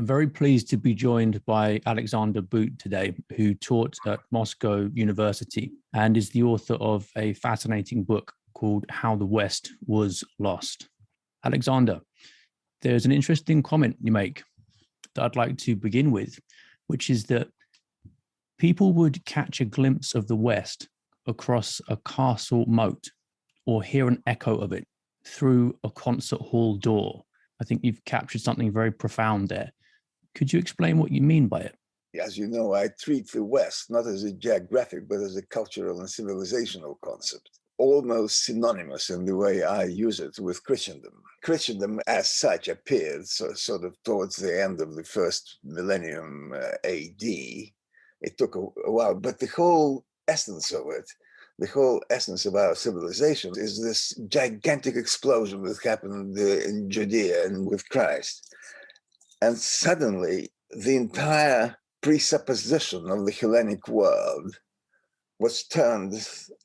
I'm very pleased to be joined by Alexander Boot today, who taught at Moscow University and is the author of a fascinating book called How the West Was Lost. Alexander, there's an interesting comment you make that I'd like to begin with, which is that people would catch a glimpse of the West across a castle moat or hear an echo of it through a concert hall door. I think you've captured something very profound there. Could you explain what you mean by it? As you know, I treat the West not as a geographic, but as a cultural and civilizational concept, almost synonymous in the way I use it with Christendom. Christendom as such appeared sort of towards the end of the first millennium AD. It took a while, but the whole essence of it, the whole essence of our civilization is this gigantic explosion that happened in Judea and with Christ. And suddenly, the entire presupposition of the Hellenic world was turned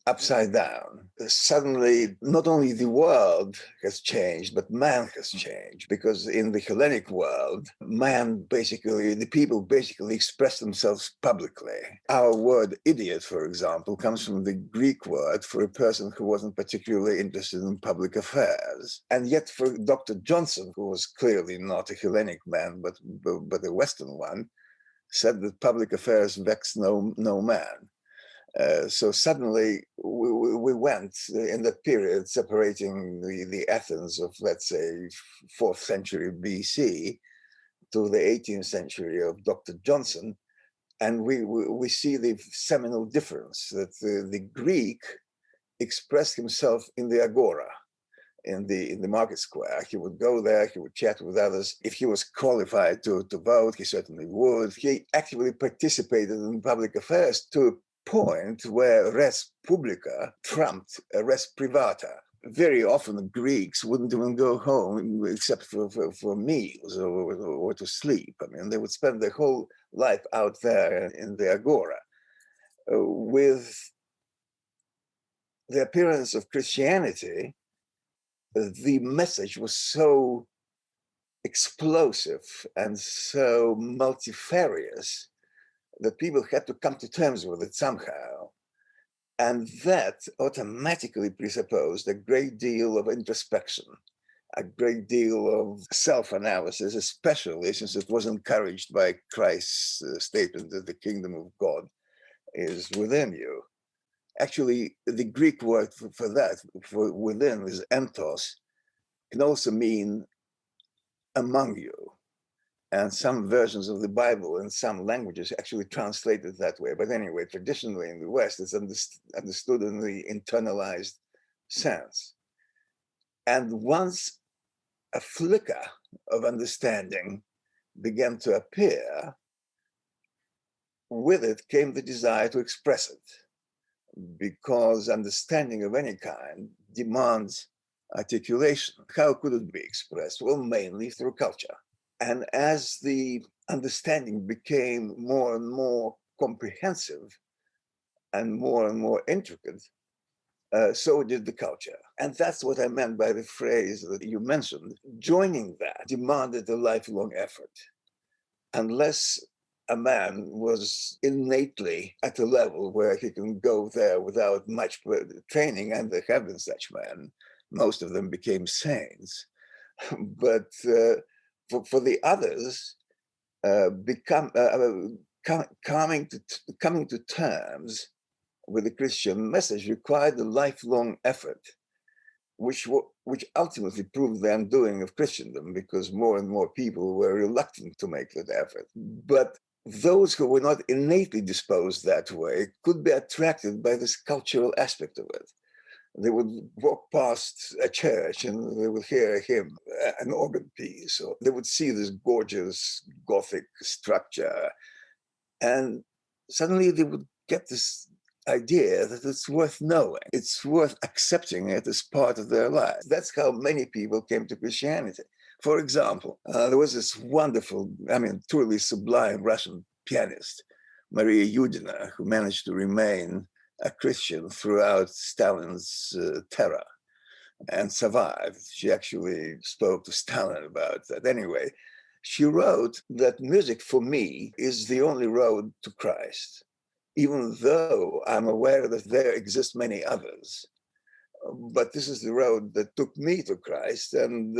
upside down. Suddenly, not only the world has changed, but man has changed. Because in the Hellenic world, the people basically express themselves publicly. Our word idiot, for example, comes from the Greek word for a person who wasn't particularly interested in public affairs. And yet for Dr. Johnson, who was clearly not a Hellenic man, but a Western one, said that public affairs vex no man. So suddenly we went in that period separating the Athens of, let's say, 4th century BC to the 18th century of Dr. Johnson. And we see the seminal difference that the Greek expressed himself in the agora, in the market square. He would go there, he would chat with others. If he was qualified to vote, he certainly would. He actively participated in public affairs to a point where res publica trumped res privata. Very often the Greeks wouldn't even go home except for meals or to sleep. I mean, they would spend their whole life out there in the agora. With the appearance of Christianity, the message was so explosive and so multifarious that people had to come to terms with it somehow. And that automatically presupposed a great deal of introspection, a great deal of self-analysis, especially since it was encouraged by Christ's statement that the kingdom of God is within you. Actually, the Greek word for that, for within, is entos, can also mean among you. And some versions of the Bible in some languages actually translate it that way. But anyway, traditionally in the West, it's understood in the internalized sense. And once a flicker of understanding began to appear, with it came the desire to express it, because understanding of any kind demands articulation. How could it be expressed? Well, mainly through culture. And as the understanding became more and more comprehensive and more intricate, so did the culture. And that's what I meant by the phrase that you mentioned. Joining that demanded a lifelong effort. Unless a man was innately at a level where he can go there without much training, and there have been such men, most of them became saints. But for the others, coming to terms with the Christian message required a lifelong effort, which ultimately proved the undoing of Christendom, because more and more people were reluctant to make that effort. But those who were not innately disposed that way could be attracted by this cultural aspect of it. They would walk past a church and they would hear a hymn, an organ piece, or they would see this gorgeous Gothic structure. And suddenly they would get this idea that it's worth knowing. It's worth accepting it as part of their life. That's how many people came to Christianity. For example, there was this wonderful, truly sublime Russian pianist, Maria Yudina, who managed to remain a Christian throughout Stalin's terror and survived. She actually spoke to Stalin about that. Anyway, She wrote that music for me is the only road to Christ, even though I'm aware that there exist many others. But this is the road that took me to Christ. And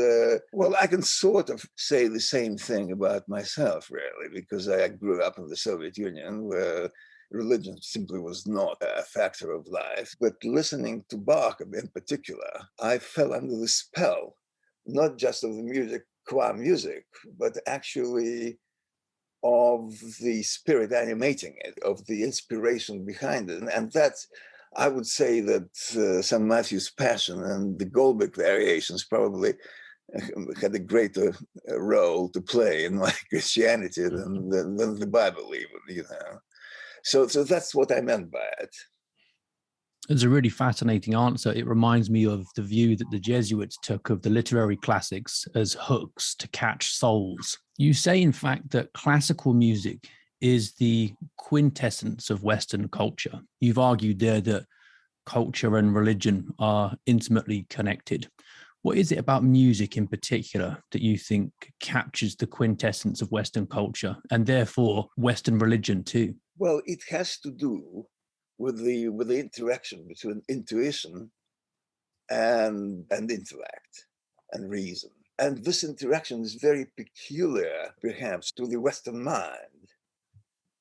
well, I can sort of say the same thing about myself, really, because I grew up in the Soviet Union where religion simply was not a factor of life. But listening to Bach in particular, I fell under the spell, not just of the music qua music, but actually of the spirit animating it, of the inspiration behind it. And that's, I would say that St. Matthew's Passion and the Goldberg variations probably had a greater role to play in my Christianity than the Bible even, you know. So that's what I meant by it. It's a really fascinating answer. It reminds me of the view that the Jesuits took of the literary classics as hooks to catch souls. You say, in fact, that classical music is the quintessence of Western culture. You've argued there that culture and religion are intimately connected. What is it about music in particular that you think captures the quintessence of Western culture and therefore Western religion too? Well, it has to do with the interaction between intuition and intellect and reason. And this interaction is very peculiar, perhaps, to the Western mind,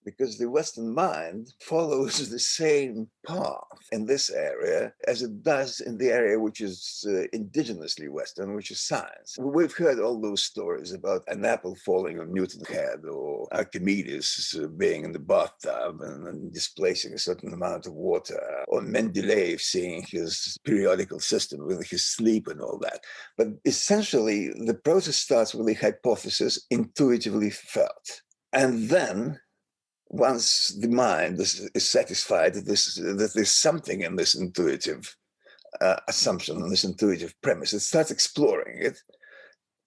because the Western mind follows the same path in this area as it does in the area which is indigenously Western, which is science. We've heard all those stories about an apple falling on Newton's head, or Archimedes being in the bathtub and displacing a certain amount of water, or Mendeleev seeing his periodical system with his sleep and all that. But essentially, the process starts with a hypothesis intuitively felt. And then once the mind is satisfied that there's something in this intuitive assumption, and this intuitive premise, it starts exploring it,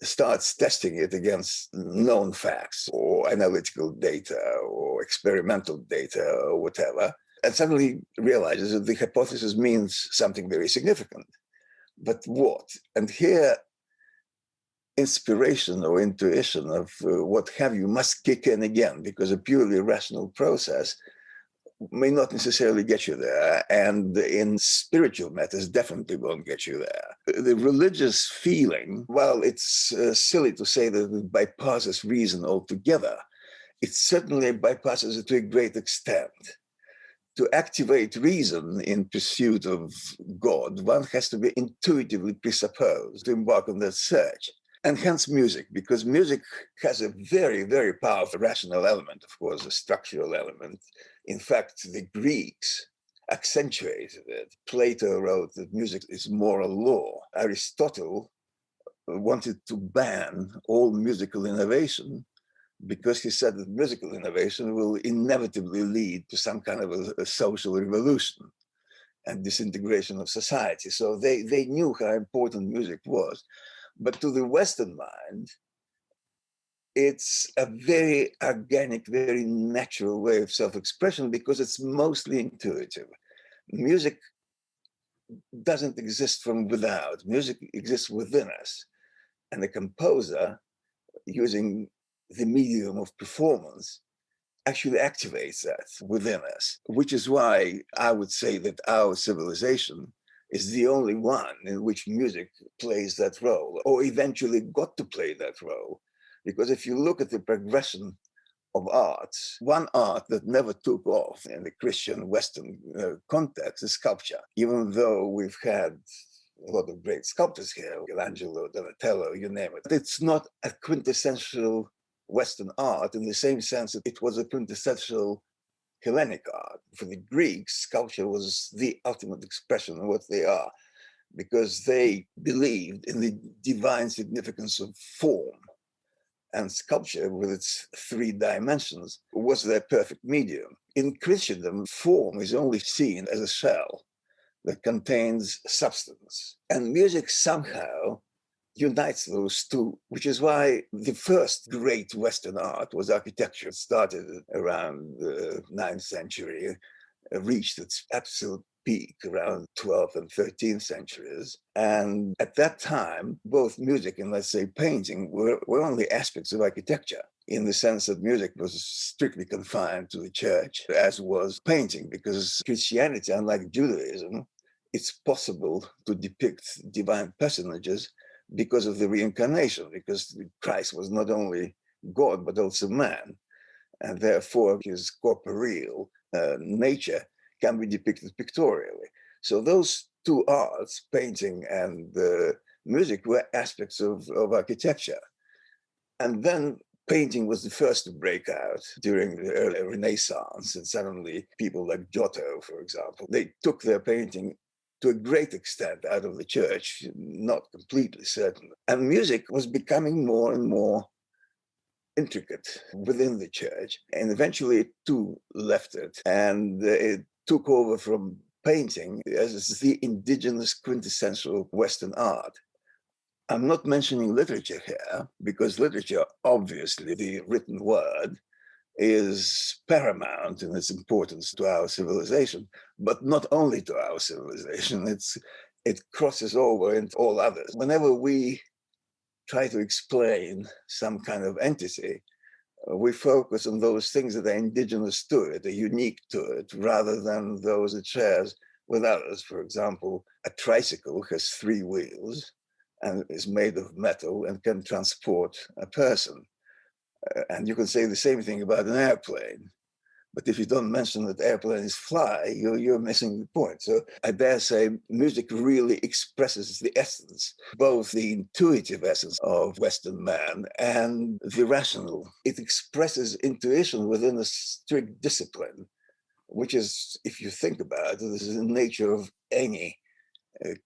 starts testing it against known facts or analytical data or experimental data or whatever, and suddenly realizes that the hypothesis means something very significant. But what? And here, inspiration or intuition of what have you must kick in again, because a purely rational process may not necessarily get you there, and in spiritual matters definitely won't get you there. The religious feeling, while it's silly to say that it bypasses reason altogether, it certainly bypasses it to a great extent. To activate reason in pursuit of God, one has to be intuitively presupposed to embark on that search. And hence music, because music has a very, very powerful rational element, of course, a structural element. In fact, the Greeks accentuated it. Plato wrote that music is moral law. Aristotle wanted to ban all musical innovation because he said that musical innovation will inevitably lead to some kind of a social revolution and disintegration of society. So they knew how important music was. But to the Western mind, it's a very organic, very natural way of self-expression because it's mostly intuitive. Music doesn't exist from without. Music exists within us. And the composer, using the medium of performance, actually activates that within us, which is why I would say that our civilization is the only one in which music plays that role, or eventually got to play that role. Because if you look at the progression of arts, one art that never took off in the Christian Western context is sculpture. Even though we've had a lot of great sculptors here, Michelangelo, Donatello, you name it, it's not a quintessential Western art in the same sense that it was a quintessential Hellenic art. For the Greeks, sculpture was the ultimate expression of what they are, because they believed in the divine significance of form. And sculpture, with its three dimensions, was their perfect medium. In Christendom, form is only seen as a shell that contains substance. And music somehow unites those two, which is why the first great Western art was architecture. It started around the 9th century, reached its absolute peak around 12th and 13th centuries. And at that time, both music and, let's say, painting were only aspects of architecture, in the sense that music was strictly confined to the church, as was painting, because Christianity, unlike Judaism, it's possible to depict divine personages because of the reincarnation, because Christ was not only God, but also man. And therefore, his corporeal nature can be depicted pictorially. So those two arts, painting and music, were aspects of architecture. And then painting was the first to break out during the early Renaissance. And suddenly people like Giotto, for example, they took their painting to a great extent out of the church, not completely, certainly. And music was becoming more and more intricate within the church. And eventually it too left it. And it took over from painting as the indigenous quintessential Western art. I'm not mentioning literature here, because literature, obviously, the written word, is paramount in its importance to our civilization, but not only to our civilization, it crosses over into all others. Whenever we try to explain some kind of entity, we focus on those things that are indigenous to it, are unique to it, rather than those it shares with others. For example, a tricycle has 3 wheels and is made of metal and can transport a person. And you can say the same thing about an airplane. But if you don't mention that airplanes fly, you're missing the point. So I dare say music really expresses the essence, both the intuitive essence of Western man and the rational. It expresses intuition within a strict discipline, which is, if you think about it, this is the nature of any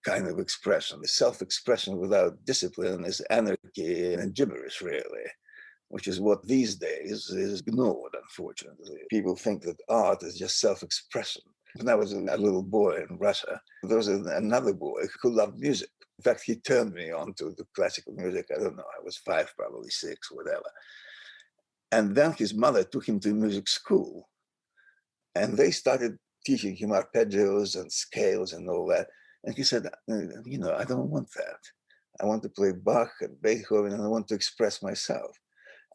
kind of expression. Self-expression without discipline is anarchy and gibberish, really, which is what these days is ignored, unfortunately. People think that art is just self-expression. When I was a little boy in Russia, there was another boy who loved music. In fact, he turned me on to the classical music. I don't know, I was 5, probably 6, whatever. And then his mother took him to music school. And they started teaching him arpeggios and scales and all that. And he said, I don't want that. I want to play Bach and Beethoven, and I want to express myself.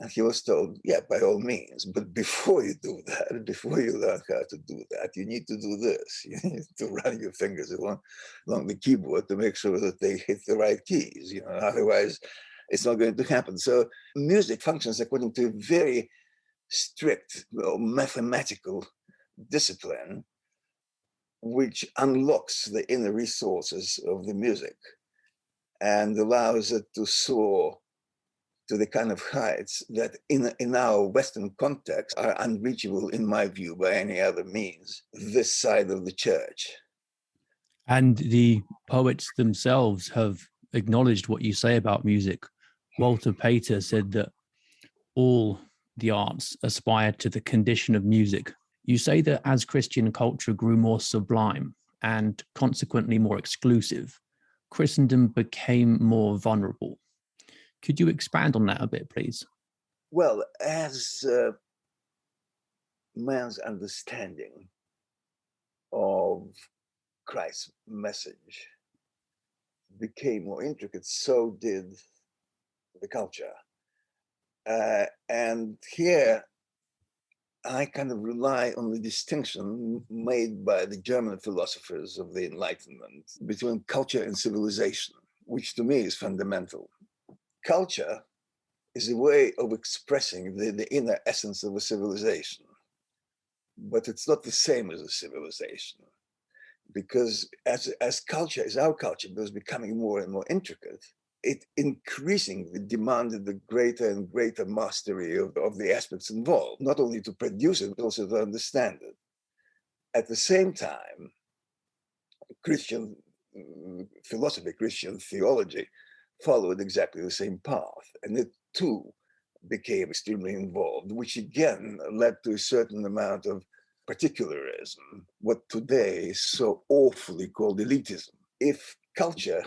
And he was told, yeah, by all means, but before you do that, before you learn how to do that, you need to do this. You need to run your fingers along the keyboard to make sure that they hit the right keys. Otherwise it's not going to happen. So music functions according to a very strict mathematical discipline, which unlocks the inner resources of the music and allows it to soar to the kind of heights that in our Western context are unreachable, in my view, by any other means, this side of the church. And the poets themselves have acknowledged what you say about music. Walter Pater said that all the arts aspire to the condition of music. You say that as Christian culture grew more sublime and consequently more exclusive, Christendom became more vulnerable. Could you expand on that a bit, please? Well, as man's understanding of Christ's message became more intricate, so did the culture. And here, I kind of rely on the distinction made by the German philosophers of the Enlightenment between culture and civilization, which to me is fundamental. Culture is a way of expressing the inner essence of a civilization, but it's not the same as a civilization, because as our culture was becoming more and more intricate, it increasingly demanded the greater and greater mastery of the aspects involved, not only to produce it, but also to understand it. At the same time, Christian philosophy, Christian theology followed exactly the same path, and it too became extremely involved, which again led to a certain amount of particularism, what today is so awfully called elitism. If culture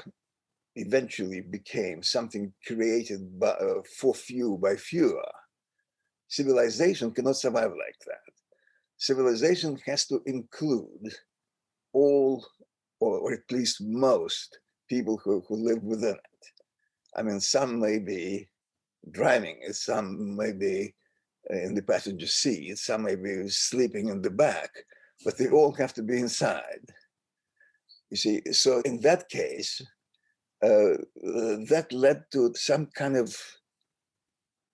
eventually became something created for few by fewer, civilization cannot survive like that. Civilization has to include all, or at least most, people who live within it. I mean, some may be driving it, some may be in the passenger seat, some may be sleeping in the back, but they all have to be inside. You see, so in that case, that led to some kind of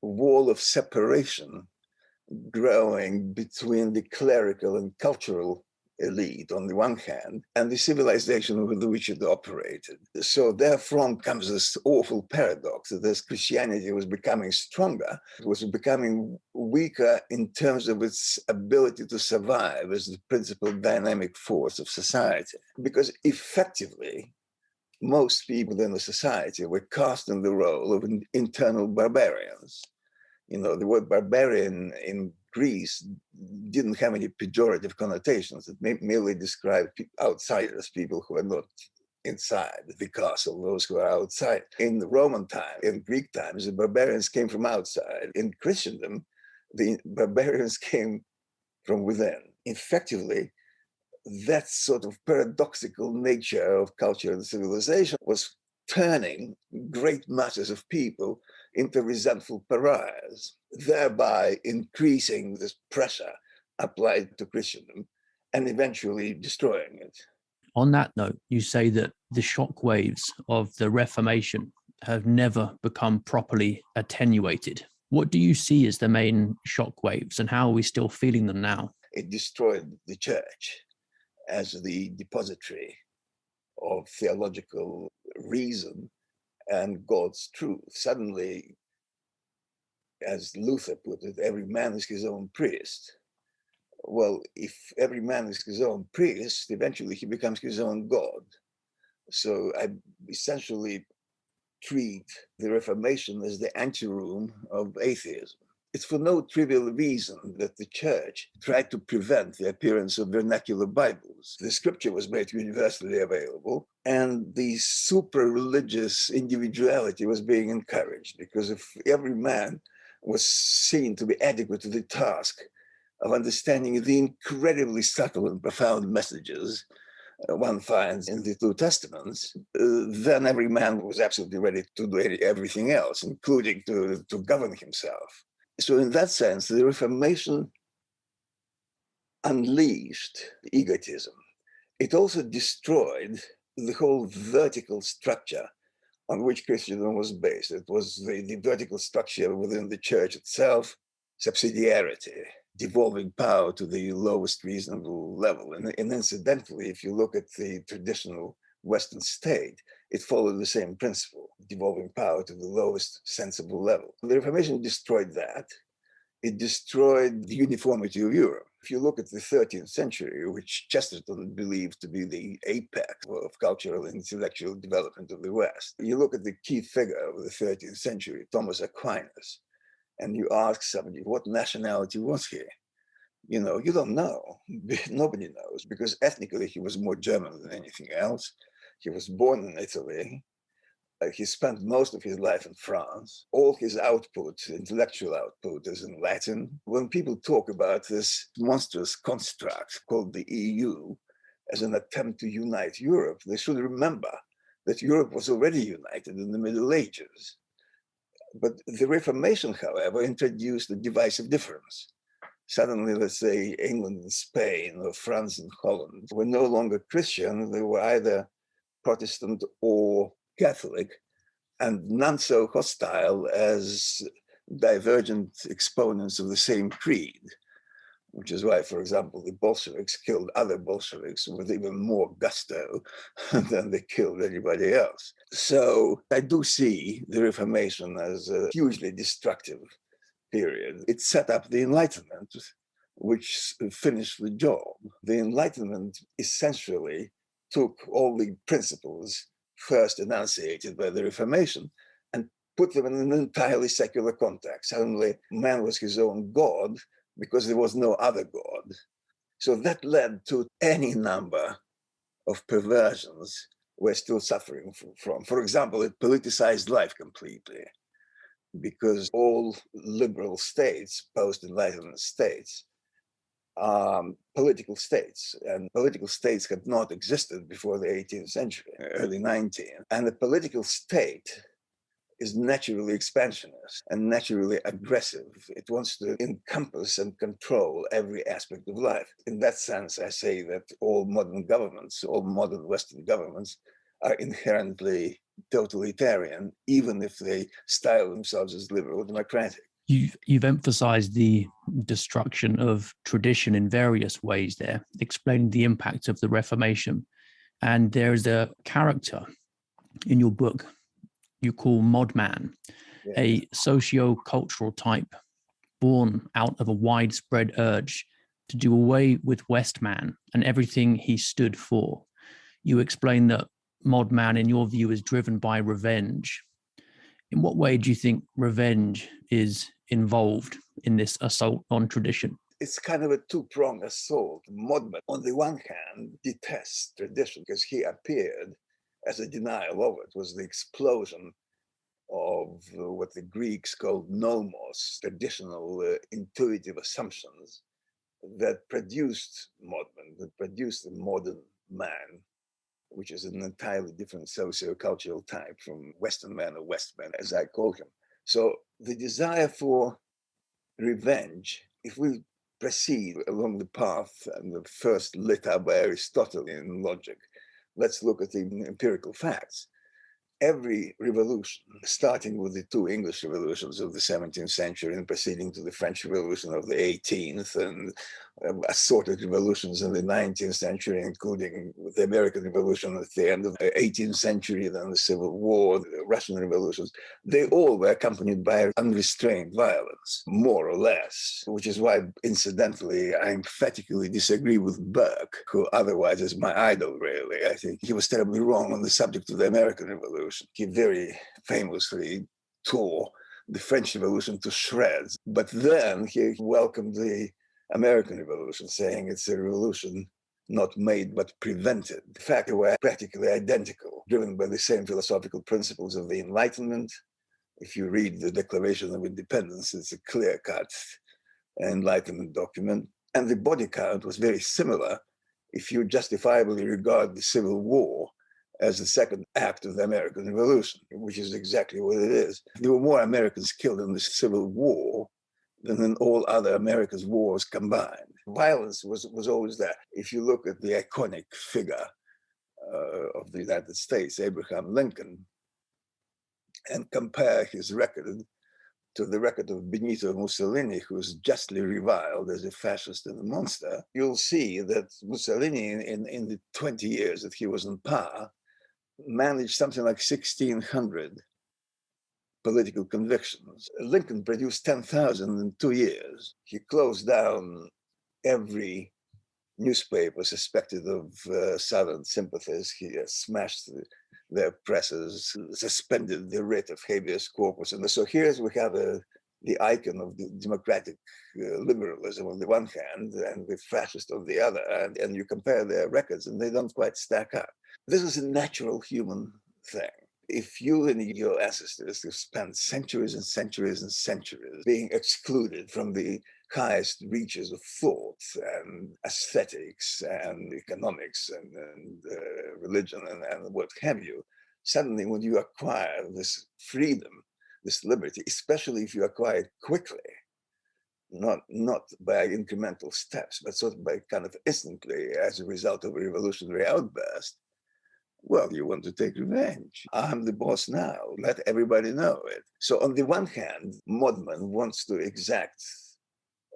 wall of separation growing between the clerical and cultural elite on the one hand, and the civilization with which it operated. So therefrom comes this awful paradox that as Christianity was becoming stronger, it was becoming weaker in terms of its ability to survive as the principal dynamic force of society. Because effectively, most people in the society were cast in the role of internal barbarians. You know, the word barbarian in Greece didn't have any pejorative connotations. It merely described outsiders, people who are not inside the castle, those who are outside. In the Roman time, in Greek times, the barbarians came from outside. In Christendom, the barbarians came from within. Effectively, that sort of paradoxical nature of culture and civilization was turning great masses of people into resentful pariahs, thereby increasing this pressure applied to Christendom and eventually destroying it. On that note, you say that the shock waves of the Reformation have never become properly attenuated. What do you see as the main shock waves, and how are we still feeling them now? It destroyed the church as the depository of theological reason and God's truth. Suddenly, as Luther put it, every man is his own priest. Well, if every man is his own priest, eventually he becomes his own God. So I essentially treat the Reformation as the anteroom of atheism. It's for no trivial reason that the church tried to prevent the appearance of vernacular Bibles. The scripture was made universally available, and the super-religious individuality was being encouraged, because if every man was seen to be adequate to the task of understanding the incredibly subtle and profound messages one finds in the two testaments, then every man was absolutely ready to do everything else, including to govern himself. So in that sense, the Reformation unleashed egotism. It also destroyed the whole vertical structure on which Christendom was based. It was the vertical structure within the church itself, subsidiarity, devolving power to the lowest reasonable level. And incidentally, if you look at the traditional Western state, it followed the same principle, devolving power to the lowest sensible level. The Reformation destroyed that. It destroyed the uniformity of Europe. If you look at the 13th century, which Chesterton believed to be the apex of cultural and intellectual development of the West, you look at the key figure of the 13th century, Thomas Aquinas, and you ask somebody, what nationality was he? You know, you don't know. Nobody knows, because ethnically he was more German than anything else. He was born in Italy. He spent most of his life in France. All his output, intellectual output, is in Latin. When people talk about this monstrous construct called the EU as an attempt to unite Europe, they should remember that Europe was already united in the Middle Ages. But the Reformation, however, introduced a divisive difference. Suddenly, let's say, England and Spain, or France and Holland were no longer Christian. They were either Protestant or Catholic, and none so hostile as divergent exponents of the same creed, which is why, for example, the Bolsheviks killed other Bolsheviks with even more gusto than they killed anybody else. So I do see the Reformation as a hugely destructive period. It set up the Enlightenment, which finished the job. The Enlightenment essentially took all the principles first enunciated by the Reformation and put them in an entirely secular context. Suddenly, man was his own God because there was no other God. So that led to any number of perversions we're still suffering from. For example, it politicized life completely, because all liberal states, post-Enlightenment states, political states, and political states had not existed before the 18th century, early 19th. And the political state is naturally expansionist and naturally aggressive. It wants to encompass and control every aspect of life. In that sense, I say that all modern governments, all modern Western governments, are inherently totalitarian, even if they style themselves as liberal democratic. You've emphasized the destruction of tradition in various ways there, explaining the impact of the Reformation. And there is a character in your book you call Modman, Yes. a socio-cultural type born out of a widespread urge to do away with Westman and everything he stood for. You explain that Modman, in your view, is driven by revenge. In what way do you think revenge is involved in this assault on tradition? It's kind of a two-pronged assault. Modman, on the one hand, detests tradition because he appeared as a denial of it. It was the explosion of what the Greeks called nomos, traditional intuitive assumptions, that produced Modman, that produced the modern man, which is an entirely different socio-cultural type from Western man or Westman, as I call him. So the desire for revenge, if we proceed along the path and the first lit up by Aristotle in logic, let's look at the empirical facts. Every revolution, starting with the two English revolutions of the 17th century and proceeding to the French Revolution of the 18th and assorted revolutions in the 19th century, including the American Revolution at the end of the 18th century, then the Civil War, the Russian revolutions, they all were accompanied by unrestrained violence, more or less, which is why, incidentally, I emphatically disagree with Burke, who otherwise is my idol, really. I think he was terribly wrong on the subject of the American Revolution. He very famously tore the French Revolution to shreds, but then he welcomed the American Revolution, saying it's a revolution not made but prevented. In fact, they were practically identical, driven by the same philosophical principles of the Enlightenment. If you read the Declaration of Independence, it's a clear-cut Enlightenment document. And the body count was very similar if you justifiably regard the Civil War as the second act of the American Revolution, which is exactly what it is. There were more Americans killed in the Civil War than in all other America's wars combined. Violence was always there. If you look at the iconic figure of the United States, Abraham Lincoln, and compare his record to the record of Benito Mussolini, who is justly reviled as a fascist and a monster, you'll see that Mussolini, in the 20 years that he was in power, managed something like 1,600 political convictions. Lincoln produced 10,000 in 2 years. He closed down every newspaper suspected of Southern sympathies. He smashed their presses, suspended the writ of habeas corpus. And so here we have the icon of the democratic liberalism on the one hand and the fascist on the other. And you compare their records and they don't quite stack up. This is a natural human thing. If you and your ancestors have spent centuries and centuries and centuries being excluded from the highest reaches of thought and aesthetics and economics and religion and what have you, suddenly when you acquire this freedom, this liberty, especially if you acquire it quickly, not by incremental steps, but sort of by kind of instantly as a result of a revolutionary outburst, well, you want to take revenge. I'm the boss now. Let everybody know it. So on the one hand, Modman wants to exact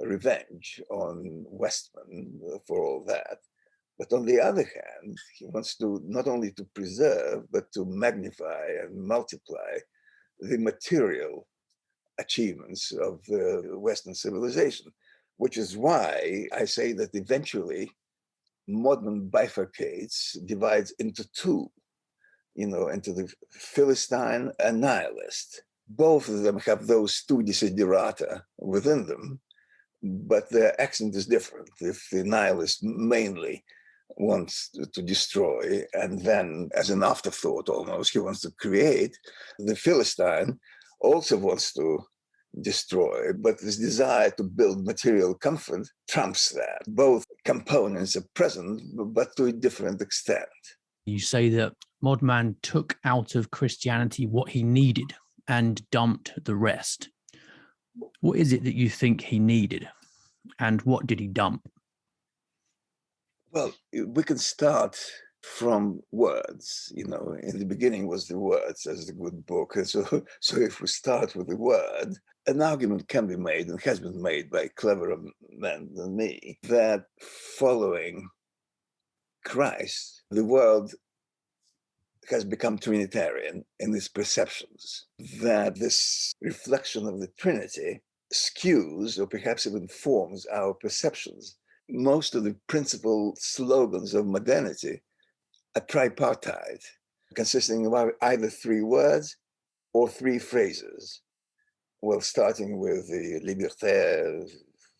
revenge on Westman for all that. But on the other hand, he wants to not only to preserve, but to magnify and multiply the material achievements of Western civilization, which is why I say that eventually Modman bifurcates, divides into two, into the Philistine and nihilist. Both of them have those two desiderata within them, but their accent is different. If the nihilist mainly wants to destroy, and then as an afterthought almost, he wants to create, the Philistine also wants to destroyed, but this desire to build material comfort trumps that. Both components are present, but to a different extent. You say that Modman took out of Christianity what he needed and dumped the rest. What is it that you think he needed, and what did he dump? Well, we can start from words. In the beginning was the words, as the good book. And so if we start with the word, an argument can be made, and has been made by cleverer men than me, that following Christ, the world has become Trinitarian in its perceptions, that this reflection of the Trinity skews or perhaps even forms our perceptions. Most of the principal slogans of modernity are tripartite, consisting of either three words or three phrases. Well, starting with the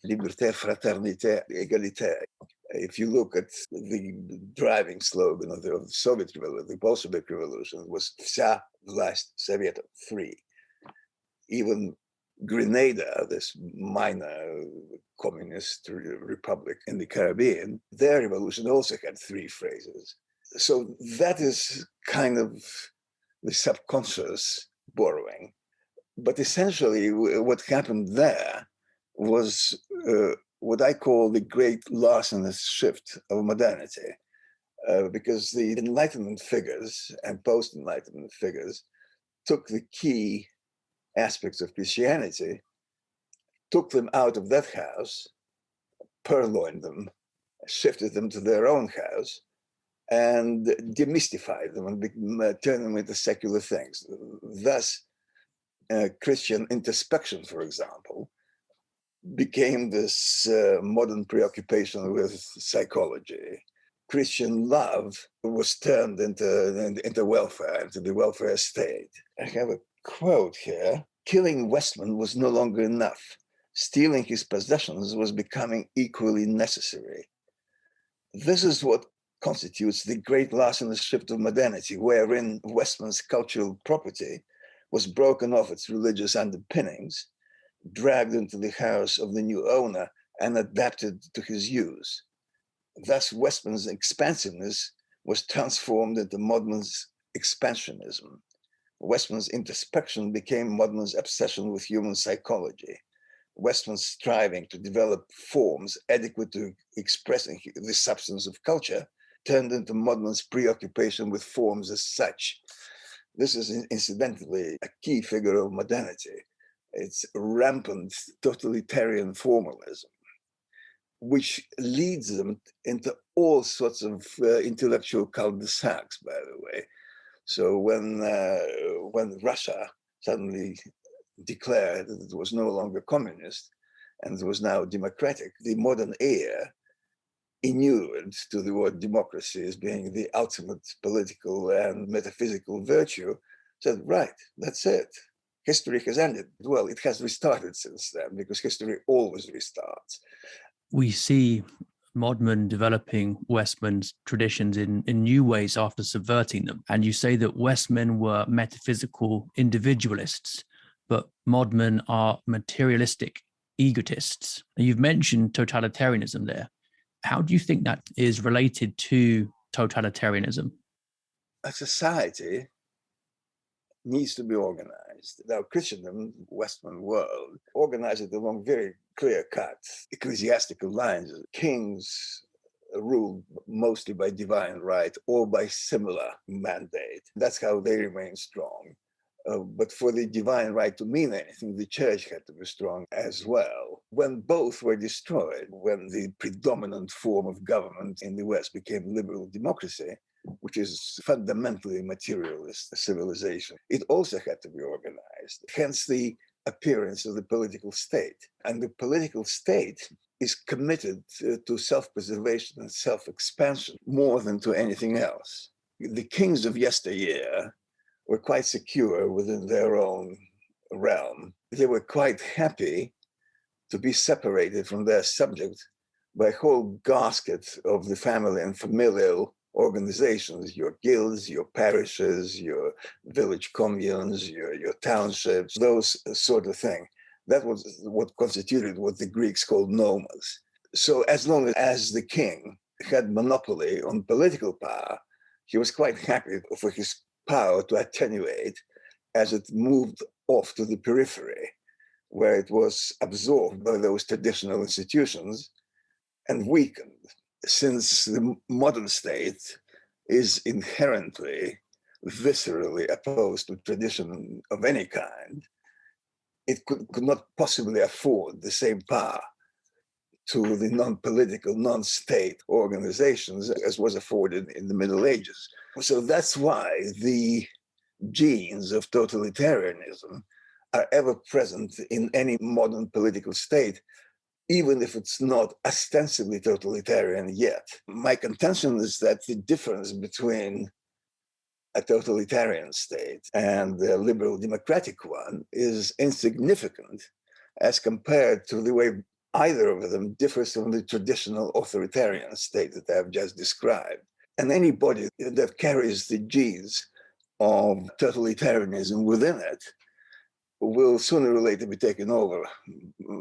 liberté, fraternité, égalité. If you look at the driving slogan of the Soviet Revolution, the Bolshevik Revolution, was «Вся власть Совета», three. Even Grenada, this minor communist republic in the Caribbean, their revolution also had three phrases. So that is kind of the subconscious borrowing. But essentially, what happened there was what I call the great Larsenist shift of modernity, because the Enlightenment figures and post-Enlightenment figures took the key aspects of Christianity, took them out of that house, purloined them, shifted them to their own house, and demystified them and turned them into secular things. Thus, Christian introspection, for example, became this modern preoccupation with psychology. Christian love was turned into welfare, into the welfare state. I have a quote here: "Killing Westman was no longer enough. Stealing his possessions was becoming equally necessary." This is what constitutes the great Larsenist shift of modernity, wherein Westman's cultural property was broken off its religious underpinnings, dragged into the house of the new owner, and adapted to his use. Thus, Westman's expansiveness was transformed into Modman's expansionism. Westman's introspection became Modman's obsession with human psychology. Westman's striving to develop forms adequate to expressing the substance of culture turned into Modman's preoccupation with forms as such. This is incidentally a key figure of modernity. It's rampant totalitarian formalism, which leads them into all sorts of intellectual cul-de-sacs, by the way. So when Russia suddenly declared that it was no longer communist and it was now democratic, the modern ear, inured to the word democracy as being the ultimate political and metaphysical virtue, said, right, that's it. History has ended. Well, it has restarted since then, because history always restarts. We see Modman developing Westman's traditions in new ways after subverting them. And you say that Westmen were metaphysical individualists, but Modman are materialistic egotists. And you've mentioned totalitarianism there. How do you think that is related to totalitarianism? A society needs to be organized. Now, Christendom, Western world, organized it along very clear-cut ecclesiastical lines. Kings ruled mostly by divine right or by similar mandate. That's how they remain strong. But for the divine right to mean anything, the church had to be strong as well. When both were destroyed, when the predominant form of government in the West became liberal democracy, which is fundamentally materialist civilization, it also had to be organized. Hence the appearance of the political state. And the political state is committed to self-preservation and self-expansion more than to anything else. The kings of yesteryear were quite secure within their own realm. They were quite happy to be separated from their subject by a whole gasket of the family and familial organizations, your guilds, your parishes, your village communes, your townships, those sort of thing. That was what constituted what the Greeks called nomas. So as long as the king had monopoly on political power, he was quite happy for his power to attenuate as it moved off to the periphery, where it was absorbed by those traditional institutions and weakened. Since the modern state is inherently, viscerally opposed to tradition of any kind, it could not possibly afford the same power to the non-political, non-state organizations as was afforded in the Middle Ages. So that's why the genes of totalitarianism are ever present in any modern political state, even if it's not ostensibly totalitarian yet. My contention is that the difference between a totalitarian state and a liberal democratic one is insignificant as compared to the way either of them differs from the traditional authoritarian state that I've just described. And anybody that carries the genes of totalitarianism within it will sooner or later be taken over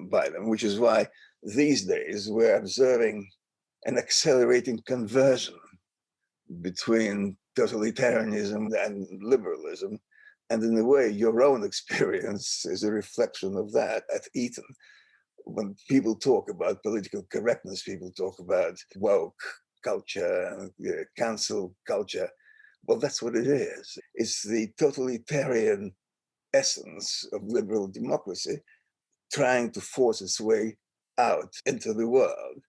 by them, which is why these days we're observing an accelerating conversion between totalitarianism and liberalism. And in a way, your own experience is a reflection of that at Eton. When people talk about political correctness, people talk about woke culture, cancel culture. Well, that's what it is. It's the totalitarian essence of liberal democracy trying to force its way out into the world.